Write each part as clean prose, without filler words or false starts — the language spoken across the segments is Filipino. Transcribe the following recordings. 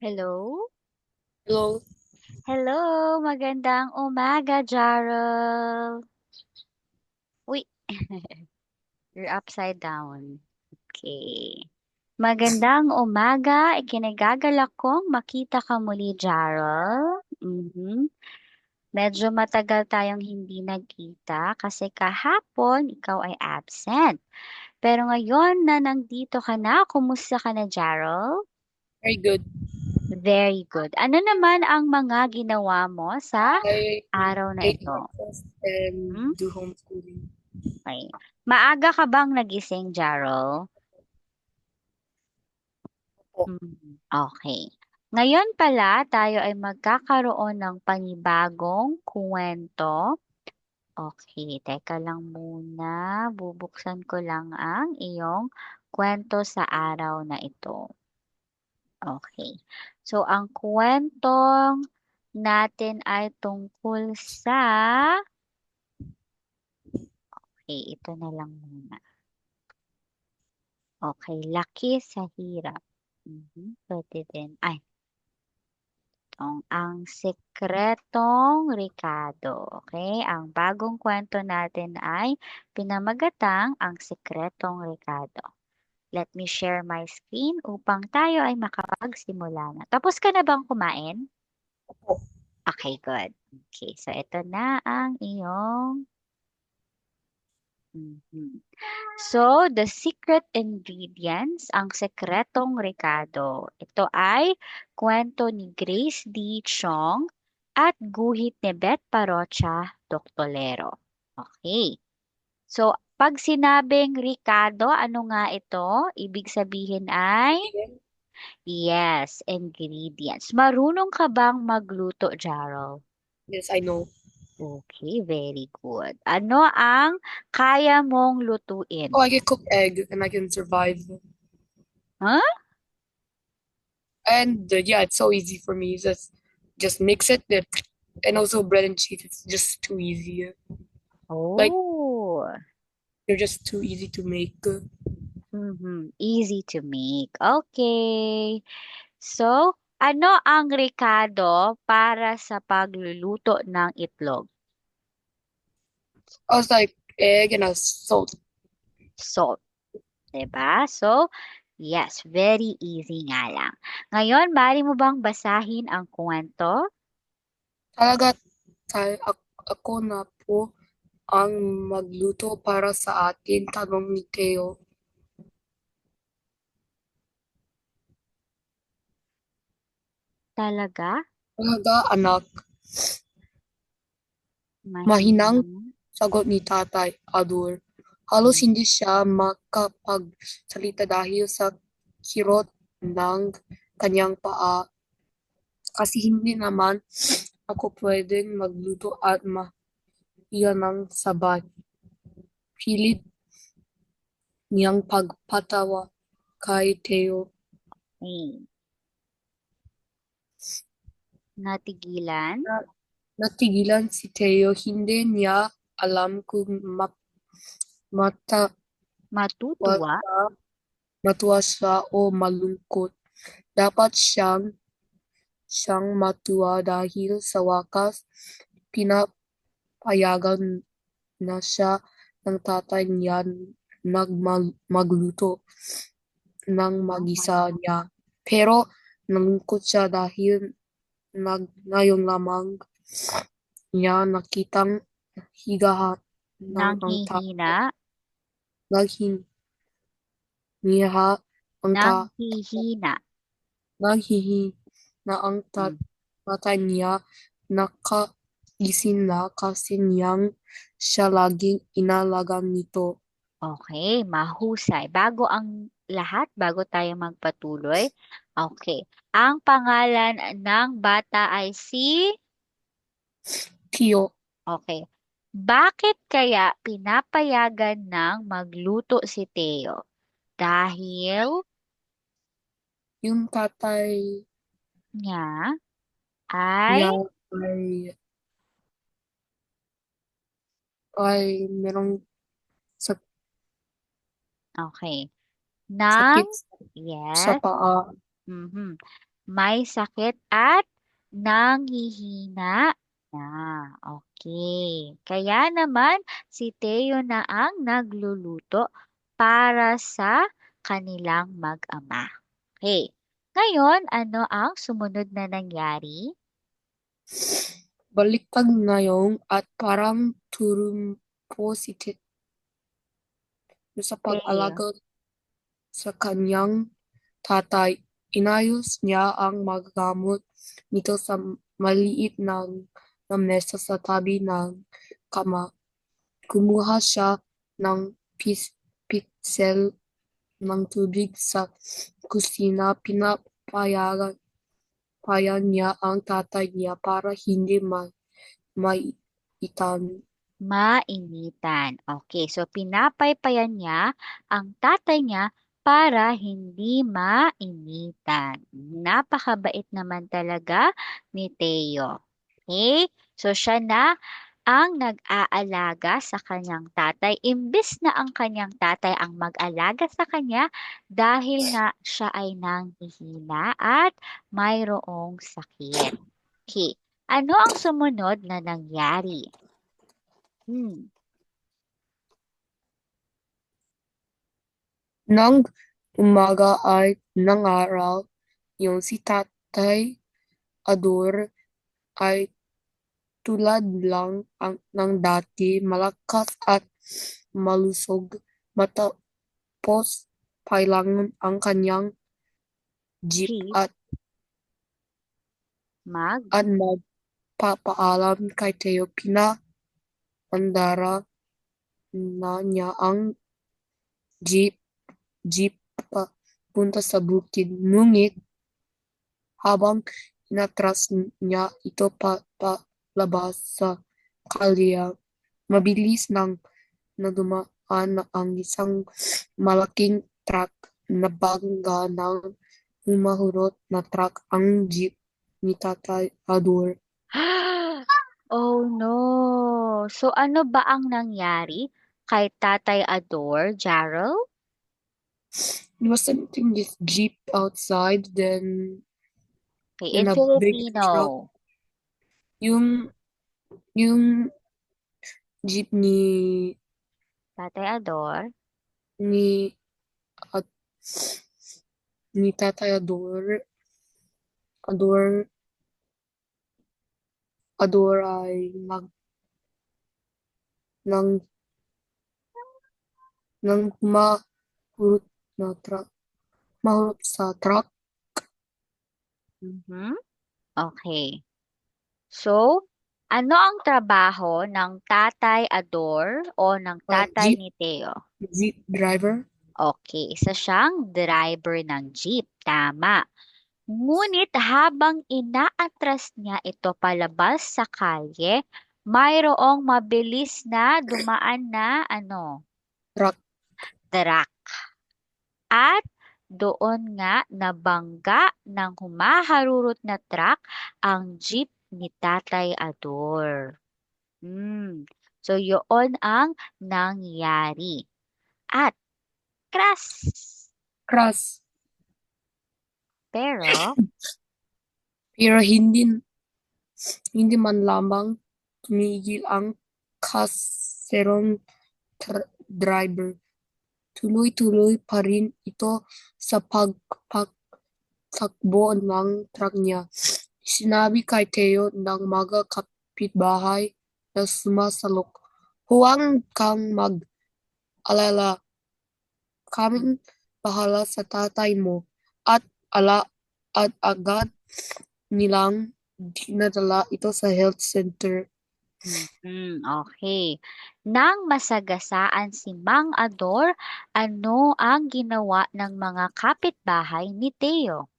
Hello? Hello. Hello, magandang umaga, Jarrell. Uy, you're upside down. Okay. Magandang umaga, ikinagagalak kong makita ka muli, Jarrell. Medyo matagal tayong hindi nagkita kasi kahapon ikaw ay absent. Pero ngayon na nandito ka na, kumusta ka na, Jarrell? Very good. Very good. Ano naman ang mga ginawa mo sa I araw na ate ito? breakfast and Hmm? do homeschooling. Okay. Maaga ka bang nagising, Jarrell? Opo. Okay. Ngayon pala, tayo ay magkakaroon ng panibagong kwento. Okay, teka lang muna. Bubuksan ko lang ang iyong kwento sa araw na ito. Okay. So, ang kwentong natin ay tungkol sa... Okay, ito na lang muna. Okay, laki sa hirap. Pwede din. Ay, ang Sekretong Ricardo. Okay, ang bagong kwento natin ay pinamagatang ang Sekretong Ricardo. Let me share my screen upang tayo ay makapagsimula na. Tapos ka na bang kumain? Opo. Okay, good. Okay, so ito na ang iyong... Mhm. So, the secret ingredients, ang sekretong Ricardo. Ito ay kwento ni Grace D. Chong at guhit ni Beth Parocha Doctolero. Okay. So, pag sinabing Ricardo, ano nga ito? Ibig sabihin ay, Again? yes, ingredients. Marunong ka bang magluto, Jarrell? Yes, I know. Okay, very good. Ano ang kaya mong Oh, lutuin? I can cook egg and I can survive. Huh? And yeah, it's so easy for me. Just mix it. And also bread and cheese. It's just too easy. Like Oh, they're just too easy to make. easy to make. Okay. So, ano ang rekado para sa pagluluto ng itlog? I was like egg and a salt. Salt, 'di ba? So, yes, very easy nga lang. Ngayon, mari mo bang basahin ang kwento? Talaga ako na po ang magluto para sa atin, tanong ni Theo. Talaga? Talaga, anak. Mahinang Mahinang? sagot ni Tatay Adur. Halos hindi siya makapagsalita dahil sa kirot ng kanyang paa. Kasi hindi naman ako pwedeng magluto at mahiya ng sabay. Pilit niyang pagpatawa kay Theo. Eh, natigilan? Na, natigilan si Theo. Hindi niya alam kung matawa Matutuwa? siya, matuwa siya o malungkot. Dapat siyang matuwa dahil sa wakas pinapayagan na siya ng tatay niya magluto ng mag-isa niya. Pero nalungkot siya dahil ngayon lamang niya nakitang higahan ng ang Nanghihina? naghinga ang Nanghihina. naghihi na ang Hmm. tatay niya nakagising na kasi niyang siya laging inalagaan nito. Okay, mahusay. Bago ang lahat, bago tayo magpatuloy. Okay. Ang pangalan ng bata ay si... Tiyo, Okay. Bakit kaya pinapayagan ng magluto si Teo? Dahil yung tatay niya ay... niya ay merong Okay. sakit Nang... sa Yes. paa. Mhm. may sakit at nanghihina na. Okay. Kaya naman si Teo na ang nagluluto para sa kanilang mag-ama. Okay. Ngayon, ano ang sumunod na nangyari? Baliktad ngayon at parang turumpo si Tito sa Teo. pag-alaga sa kanyang tatay. Inayos niya ang mga gamot nito sa maliit na mesa sa tabi ng kama. Kumuha siya ng pitsel ng tubig sa kusina. Pinapayan niya ang tatay niya para hindi maitan. Mainitan. Okay, so pinapaypayan niya ang tatay niya para hindi mainitan. Napakabait naman talaga ni Teo. Okay, so siya na ang nag-aalaga sa kanyang tatay imbis na ang kanyang tatay ang mag-alaga sa kanya dahil nga siya ay nanghihina at mayroong sakit. Okay, ano ang sumunod na nangyari? Hmm. Nang umaga ay nangaral yung si Tatay Ador ay tulad lang ng dati, malakas at malusog. Matapos kailangan ang kanyang jeep Jeep, mag, at magpapaalam kay Teo. Pinaandara na niya ang jeep, jeep papunta sa bukid. Ngunit habang inatras niya ito palabas sa kalye, mabilis nang nadumaan ang isang malaking truck. Nabangga ng humahurot na truck ang jeep ni Tatay Ador. Oh no! So ano ba ang nangyari kay Tatay Ador, Jarrell? He was sitting his jeep outside, Okay, then in a big truck. Filipino, Yung, yung jeep Tatay Ador, ni, at, ni Tatay Ador, Ador ay nang, nang humahurot na truck, mahurot sa truck. mhm. Okay. So, ano ang trabaho ng Tatay Ador o ng tatay Jeep, ni Teo? jeep driver. Okay, isa siyang driver ng jeep. Tama. Ngunit habang inaatras niya ito palabas sa kalye, mayroong mabilis na dumaan na Truck. truck. At doon nga nabangga ng humaharurot na truck ang jeep ni Tatay Ador. So yun ang nangyari. At crash. Crash. Pero, Pero hindi man lamang tumigil ang kaserong driver. Tuloy-tuloy pa rin ito sa pagtakbo ng truck niya. Sinabi kay Teo ng mga kapitbahay na sumasalok, "Huwag kang mag-alala, kaming bahala sa tatay mo." At ala at agad nilang dinadala ito sa health center. okay. Nang masagasaan si Mang Ador, ano ang ginawa ng mga kapitbahay ni Teo?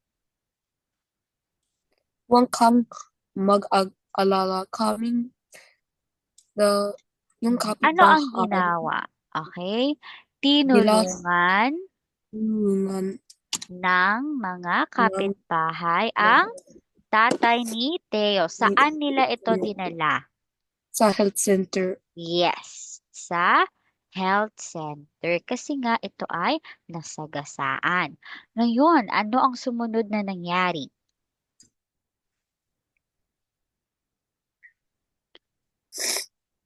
Huwag kang mag-alala, kaming the yung Ano ang kapitbahay ginawa? Okay? nila Tinulungan tulungan ng mga ng kapitbahay ng ang tatay ni Teo. Saan nila ito ni dinala? sa health center. Yes, sa health center. Kasi nga ito ay nasagasaan. Ngayon, ano ang sumunod na nangyari?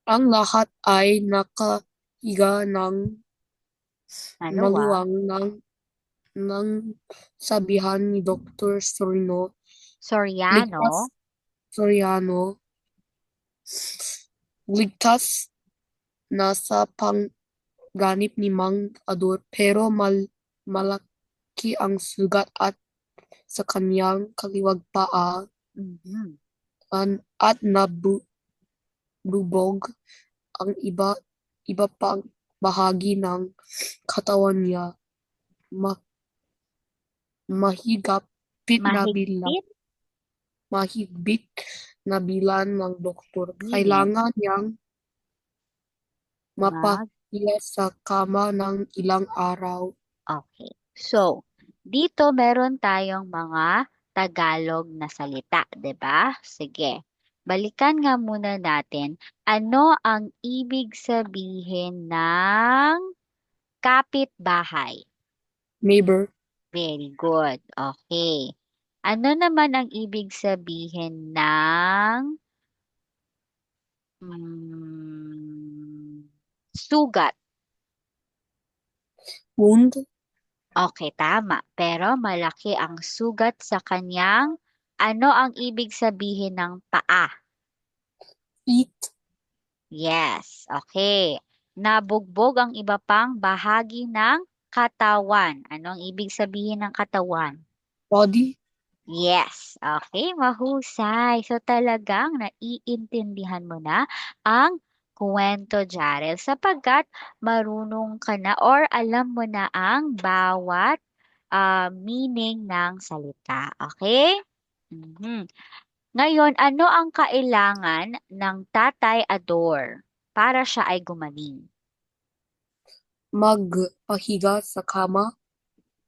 Ang lahat ay nakahiga ng Ano maluwang ng sabihan ni Dr. Ligtas Soriano? Soriano, ligtas na sa pangganip ni Mang Ador pero malaki ang sugat at sa kanyang kaliwag paa Mhm. at nabubog ang iba pang bahagi ng katawan niya. Ma- mahigapit na bilang Mahigpit? mahigpit na bilan ng doktor. Bilin. Kailangan niyang Mag mapahiya sa kama ng ilang araw. Okay. So, dito meron tayong mga Tagalog na salita, 'di ba? Sige. Balikan nga muna natin, ano ang ibig sabihin ng kapitbahay? Neighbor, Very good. Okay. Ano naman ang ibig sabihin ng mm, sugat? wound, Okay, tama. Pero malaki ang sugat sa kanyang, ano ang ibig sabihin ng paa? feet, Yes, okay. Nabugbog ang iba pang bahagi ng katawan. Ano ang ibig sabihin ng katawan? body, Yes, okay, mahusay. So talagang naiintindihan mo na ang kwento, Jarel, sapagkat marunong ka na or alam mo na ang bawat meaning ng salita. Okay? Mhm. Ngayon, ano ang kailangan ng Tatay Ador para siya ay gumaling? magpahiga sa kama,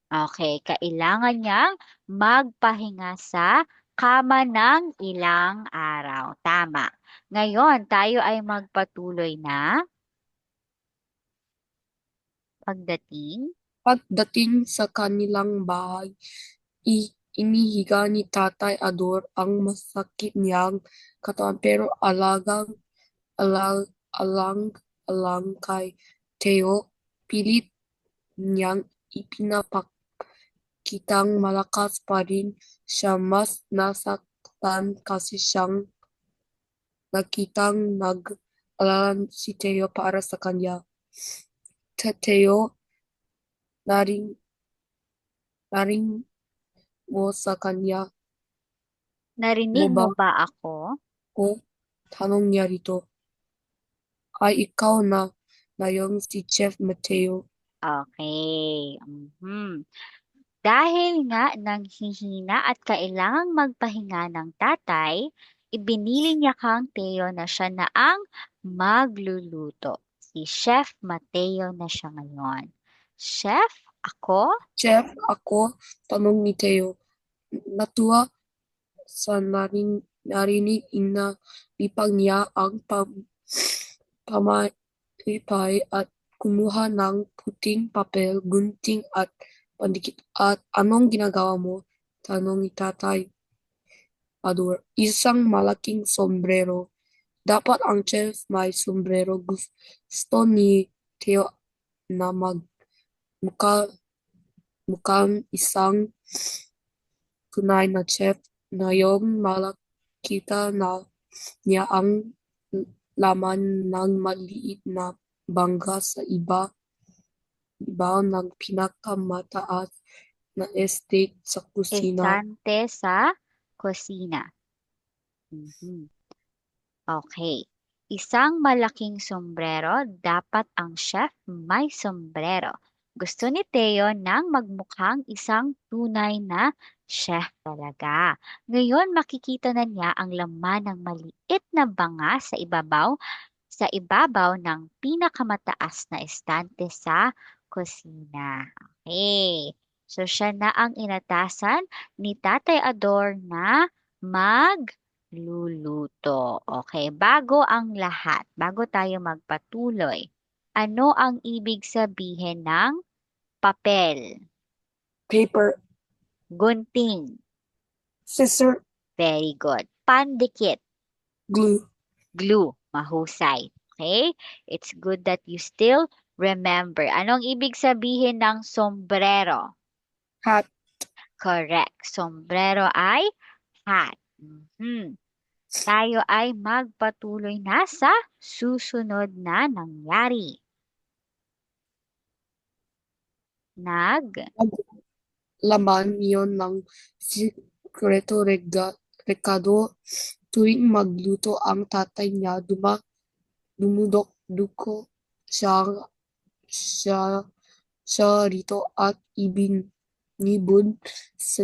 Okay, kailangan niyang magpahinga sa kama ng ilang araw. Tama. Ngayon, tayo ay magpatuloy na pagdating. pagdating sa kanilang bahay. Inihiga ni Tatay Ador ang masakit niyang katawan pero alang, alang kay Theo, pilit niyang ipinapakitang malakas pa rin siya mas nasaktan kasi siyang nakitang nag-alala si Theo para sa kanya. Theo, naring, naring mo sa kanya mo Narinig ba mo ba ako? ko? Tanong niya rito. Ay ikaw na yung si Chef Mateo. Okay. Mhm. Dahil nga nanghihina at kailangang magpahinga ng tatay, ibinili niya kang Teo na siya na ang magluluto. Si Chef Mateo na siya ngayon. Chef, ako? Chef, ako, tanong ni Theo. Natuwa sa narinig inalipag niya ang pamaypay at kumuha ng puting papel, gunting at pandikit. At anong ginagawa mo? Tanong ni Tatay Ador. Isang malaking sombrero. Dapat ang chef may sombrero. Gusto ni Theo na mukhang isang tunay na chef. Ngayong malakita na niya ang laman ng maliit na bangka sa ibaw ng pinakamataas na estate sa kusina. Estante sa kusina. Mhm. Okay. Isang malaking sombrero, dapat ang chef may sombrero. Gusto ni Teo nang magmukhang isang tunay na chef talaga. Ngayon makikita na niya ang laman ng maliit na banga sa ibabaw ng pinakamataas na estante sa kusina. Okay. So siya na ang inatasan ni Tatay Ador na magluluto. Okay, bago tayo magpatuloy, ano ang ibig sabihin ng papel? Paper, Gunting. scissor, Very good. Pandikit. glue, Glue. Mahusay. Okay? It's good that you still remember. Anong ibig sabihin ng sombrero? Hat. Correct. Sombrero ay hat. Mhm. Tayo ay magpatuloy na sa susunod na nangyari. Nag, Laman yon ng sikreto rekado tuwing magluto ang tatay niya dumudok-duko siya, siya, siya rito at ibinibod sa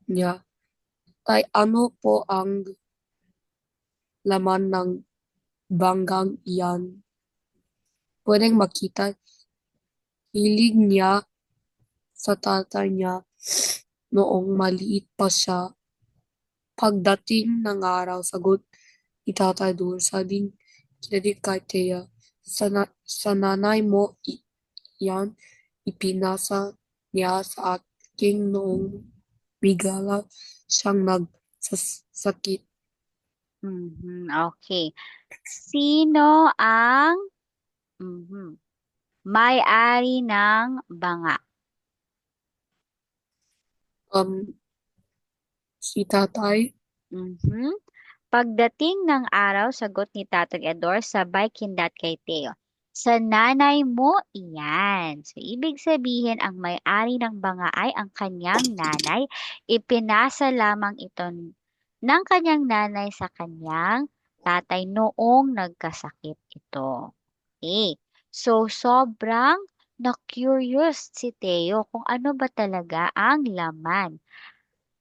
niya. Ay ano po ang laman ng banggang iyan? Pwedeng makita hilig niya sa tatay niya noong maliit pa siya. Pagdating ng araw, sagot ni Tatay Dul, sabing kinadig kay Thea, sa nanay mo yan, ipinasa niya sa aking noong bigala siyang nagsasakit. okay. Sino ang mhm, may-ari ng banga? Um, si Tatay, Mhm. Pagdating ng araw, sagot ni Tatang Edor sabay kindat kay Teo. Sa nanay mo iyan. So, ibig sabihin, ang may-ari ng banga ay ang kanyang nanay. Ipinasa lamang ito ng kanyang nanay sa kanyang tatay noong nagkasakit ito. Okay. So, sobrang na-curious si Teo kung ano ba talaga ang laman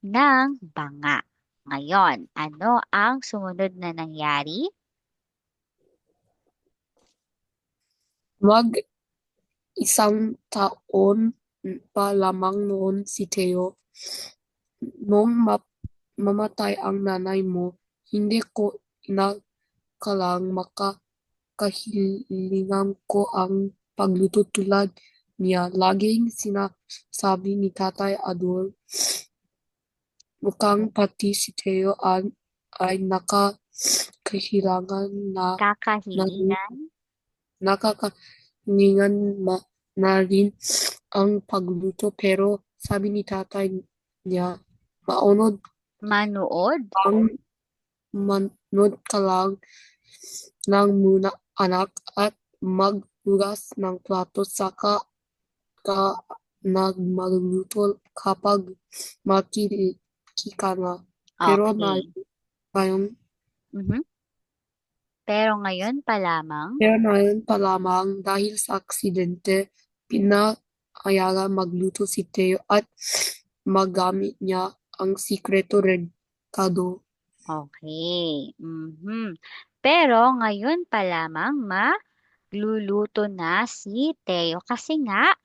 ng banga. Ngayon, ano ang sumunod na nangyari? mag isang taon pa lamang noon si Theo. Noong mamatay ang nanay mo, hindi ko inakalang makahilingan ko ang pagluto tulad niya. Laging sinasabi ni Tatay Adol, mukhang pati si Theo ay nakakahilangan na rin, Kakahilingan? nakakahilingan na rin ang pagluto. Pero sabi ni Tatay niya, maunod Manood? ang manood ka lang muna anak at maghugas ng plato saka ka magluto kapag makiki ka na. Pero Okay. ngayon, Mhm. Pero ngayon pa lamang, pero ngayon pa lamang dahil sa aksidente, pinahayagan magluto si Theo at magamit niya ang sikreto rekado. okay. Pero ngayon pa lamang magluluto na si Teo kasi nga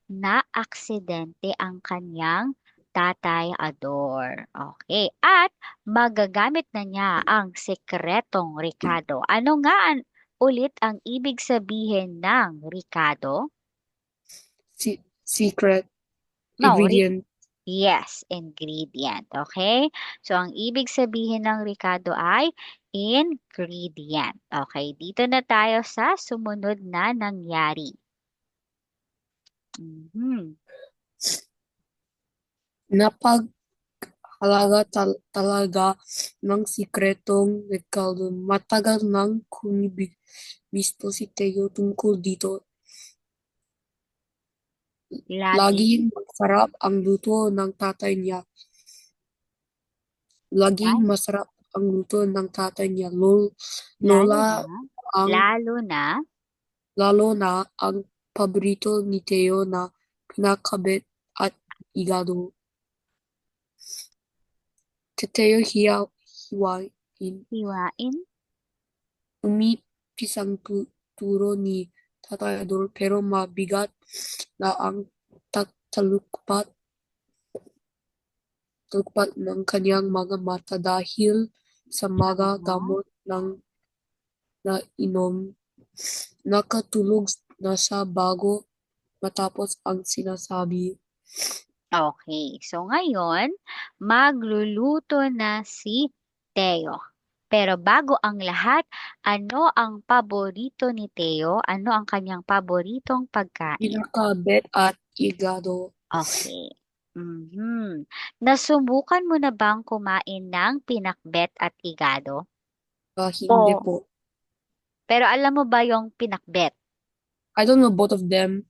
na-aksidente ang kanyang tatay Ador. Okay. At magagamit na niya ang sekretong Ricardo. Ano nga ulit ang ibig sabihin ng Ricardo? Secret No, ingredient. yes, ingredient. Okay? So, ang ibig sabihin ng Ricardo ay ingredient. Okay, dito na tayo sa sumunod na nangyari. Mhm. Napag-halaga talaga ng sikretong rekado. Matagal nang kumibisto si Teo tungkol dito. Laging Laging, masarap ang luto ng tatay niya. Laging yan, masarap ang luto ng tatay niya. lalo Lola na, ang lalo na, lalo na ang paborito ni Teo na pinakabet at igado. Teteo hiwain. hiwain, Umipis ang turo ni Tatay Adol pero mabigat na ang talukpat ng kanyang mga mata dahil sa ng mga mga, gamot ng nainom. Nakatulog na siya bago matapos ang sinasabi. okay. So, ngayon, magluluto na si Teo. Pero bago ang lahat, ano ang paborito ni Teo? Ano ang kanyang paboritong pagkain? Pinakabet at igado. Okay. Mhm. Nasubukan mo na bang kumain ng pinakbet at igado? Hindi O, po. pero alam mo ba yung pinakbet? I don't know both of them.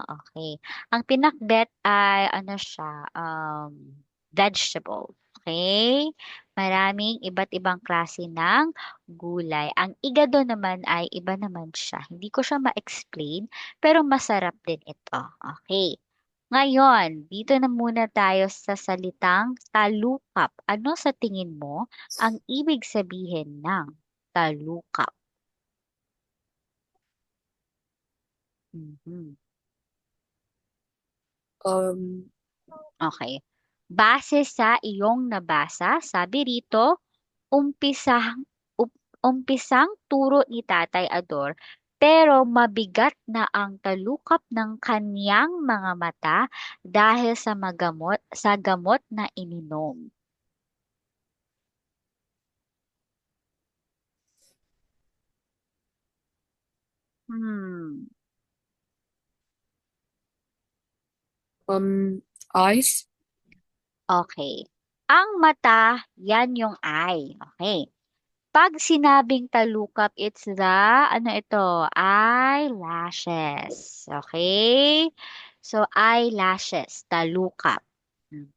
Okay. Ang pinakbet ay ano siya, vegetable. Okay? Maraming iba't ibang klase ng gulay. Ang igado naman ay iba naman siya. Hindi ko siya ma-explain, pero masarap din ito. Okay. Ngayon, dito na muna tayo sa salitang talukap. Ano sa tingin mo ang ibig sabihin ng talukap? Mhm. Um, Okay. Base sa iyong nabasa, sabi rito, umpisang turo ni Tatay Ador, pero mabigat na ang talukap ng kaniyang mga mata dahil sa gamot na ininom. Hmm. um, Ice. Okay. Ang mata, yan yung eye. Okay. Pag sinabing talukap, it's the, ano ito, eyelashes. Okay? So, eyelashes, talukap.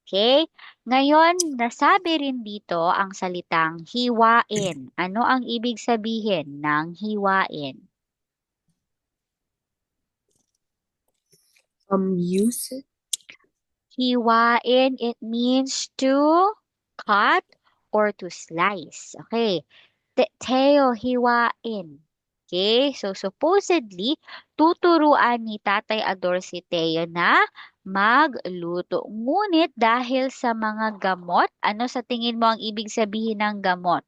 Okay? Ngayon, nasabi rin dito ang salitang hiwain. Ano ang ibig sabihin ng hiwain? Use. Hiwain, it means to cut or to slice. Okay. Teo hiwain. Okay, so supposedly, tuturuan ni Tatay Ador si Teo na magluto. Ngunit dahil sa mga gamot, ano sa tingin mo ang ibig sabihin ng gamot?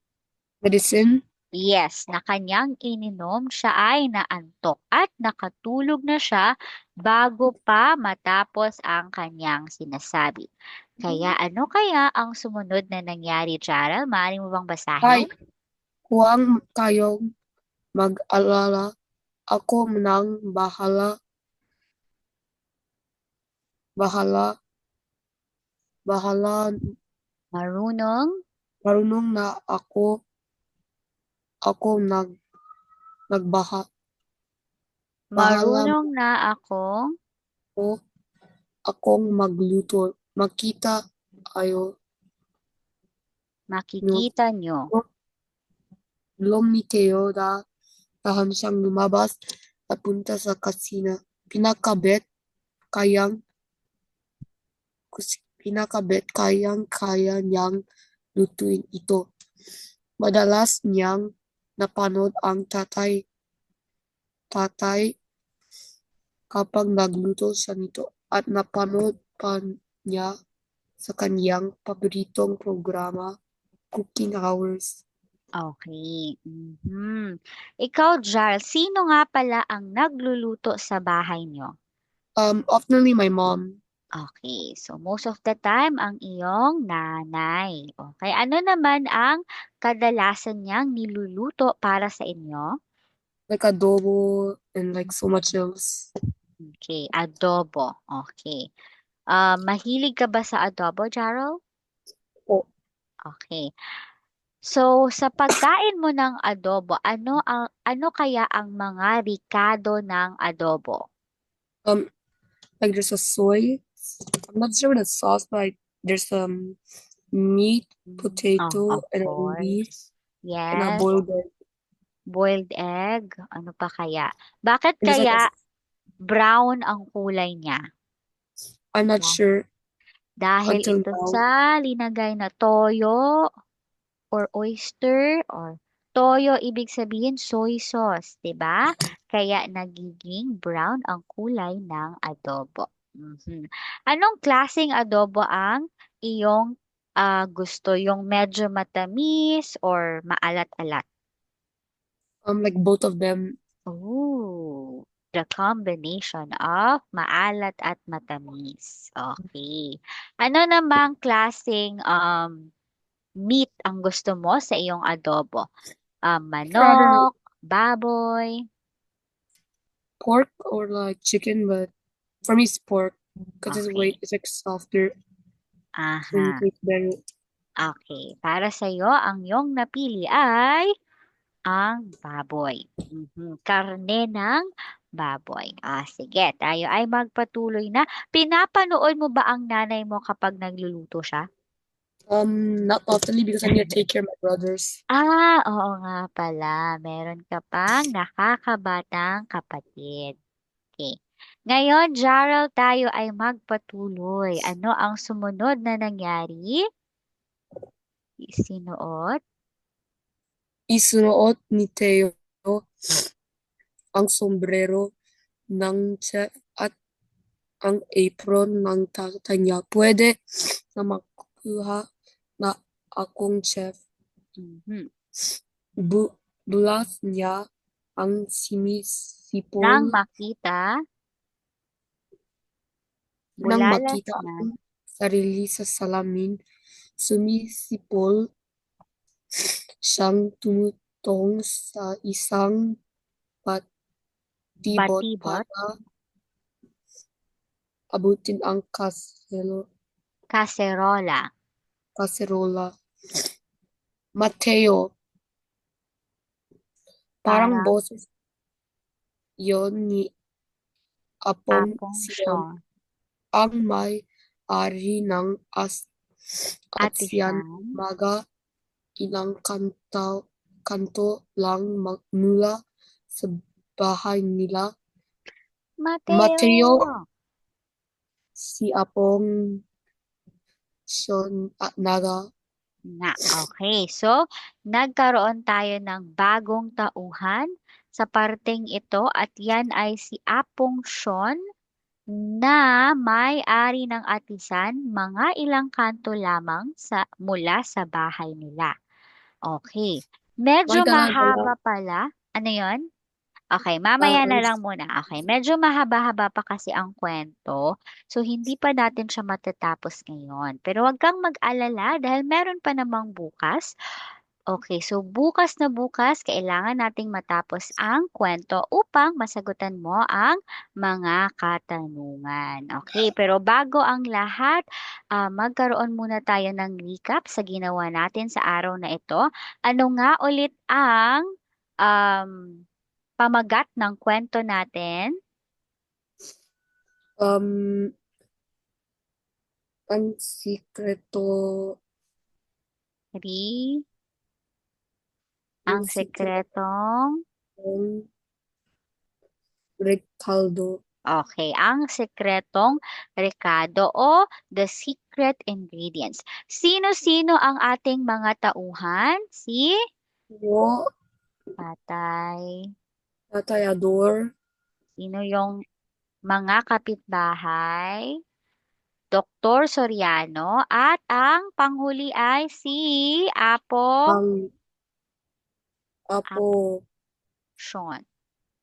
Medicine. Yes, na kanyang ininom, siya ay naantok at nakatulog na siya bago pa matapos ang kanyang sinasabi. Kaya ano kaya ang sumunod na nangyari, Gerald? Maaari mo bang Ay, basahin? huwag kayong mag-alala. Ako nang bahala, bahala, Marunong? marunong na ako nagbaha, bahala Marunong na akong mo akong magluto. Makita ayo nyo. makikita nyo. Bulong ni Theoda, tahan siyang lumabas at punta sa kasina. Pinakabet kayang, pinakabet kaya niyang lutuin ito. Madalas niyang napanood ang tatay kapag nagluto siya nito at napanood pa niya sa kaniyang paboritong programa, Cooking Hours. Okay. Mhm. Ikaw, Jar, sino nga pala ang nagluluto sa bahay nyo? Oftenly my mom, Okay. So, most of the time, ang iyong nanay. Okay. Ano naman ang kadalasan niyang niluluto para sa inyo? like adobo and like so much else. Okay. Adobo. Okay. Mahilig ka ba sa adobo, Jarl? Oh, Okay. So, sa pagkain mo ng adobo, ano kaya ang mga rikado ng adobo? um, like there's a soy. I'm not sure the sauce, but like, there's meat, Oh, potato, of and then beef, course. and a Yes, boiled egg. boiled egg. Ano pa kaya? Bakit And there's like kaya brown ang kulay niya? I'm not Da- sure Dahil until ito now. sa linagay na toyo or oyster or toyo, ibig sabihin soy sauce, 'di ba? Kaya nagiging brown ang kulay ng adobo. Mhm. Anong klaseng adobo ang iyong gusto? Yung medyo matamis or maalat-alat? Like both of them. Oh, the combination of maalat at matamis. Okay. Ano namang klaseng meat ang gusto mo sa iyong adobo? Rather Manok, baboy. pork or like chicken, but for me it's pork because its weight Okay. is like softer and Aha. tastes better. Okay. Para sa iyo, ang iyong napili ay ang baboy. Karne ng baboy. Sige, tayo ay magpatuloy na. Pinapanood mo ba ang nanay mo kapag nagluluto siya? Not oftenly because I need to take care of my brothers. Oo nga pala. Meron ka pang nakakabatang kapatid. Okay. Ngayon, Jarrell, tayo ay magpatuloy. Ano ang sumunod na nangyari? Sinuot? Isunuot ni Teo ang sombrero ng chef at ang apron ng tatay niya. Pwede na makuha na akong chef. Mhm. Bulas niya ang sinisipol Nang makita, nang bulalas makita na. ang sarili sa salamin. Sumisipol siyang tumutong sa isang patibot Batibot, para abutin ang kaserola. kaserola. Mateo, parang Parang boses yon ni Apong apong Sion, Sean. ang may-ari ng at siyan Atisan. maga ilang kanto lang mula sa bahay nila. Mateo, Mateo! si Apong Sion at Naga. Okay. So, nagkaroon tayo ng bagong tauhan sa parteng ito at yan ay si Apong Sean na may-ari ng atisan mga ilang kanto lamang mula sa bahay nila. Okay. May Medyo dala-dala. mahaba pala. Ano yon? Okay, mamaya na lang muna. Okay, medyo mahaba-haba pa kasi ang kwento. So, hindi pa natin siya matatapos ngayon. Pero wag kang mag-alala dahil meron pa namang bukas. Okay, so bukas na bukas, kailangan nating matapos ang kwento upang masagutan mo ang mga katanungan. Okay, pero bago ang lahat, magkaroon muna tayo ng recap sa ginawa natin sa araw na ito. Ano nga ulit ang um, pamagat ng kwento natin? Um, ang sikreto, Three, ang ang sikreto sekretong ng Recaldo. Okay, ang sekretong rekado o the secret ingredients. Sino-sino ang ating mga tauhan? Si Wo, Patay. Tatayador, Sino yung mga kapitbahay? Doktor Soriano. At ang panghuli ay si Apo ang Apo Sean.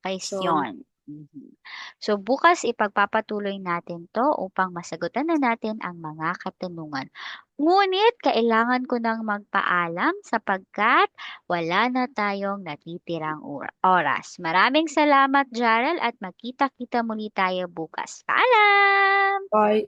Kay Sean. Sion. Mhm. So bukas ipagpapatuloy natin to upang masagutan na natin ang mga katanungan. Ngunit kailangan ko nang magpaalam sapagkat wala na tayong natitirang oras. Maraming salamat, Jarel, at magkita-kita muli tayo bukas. Paalam! Bye.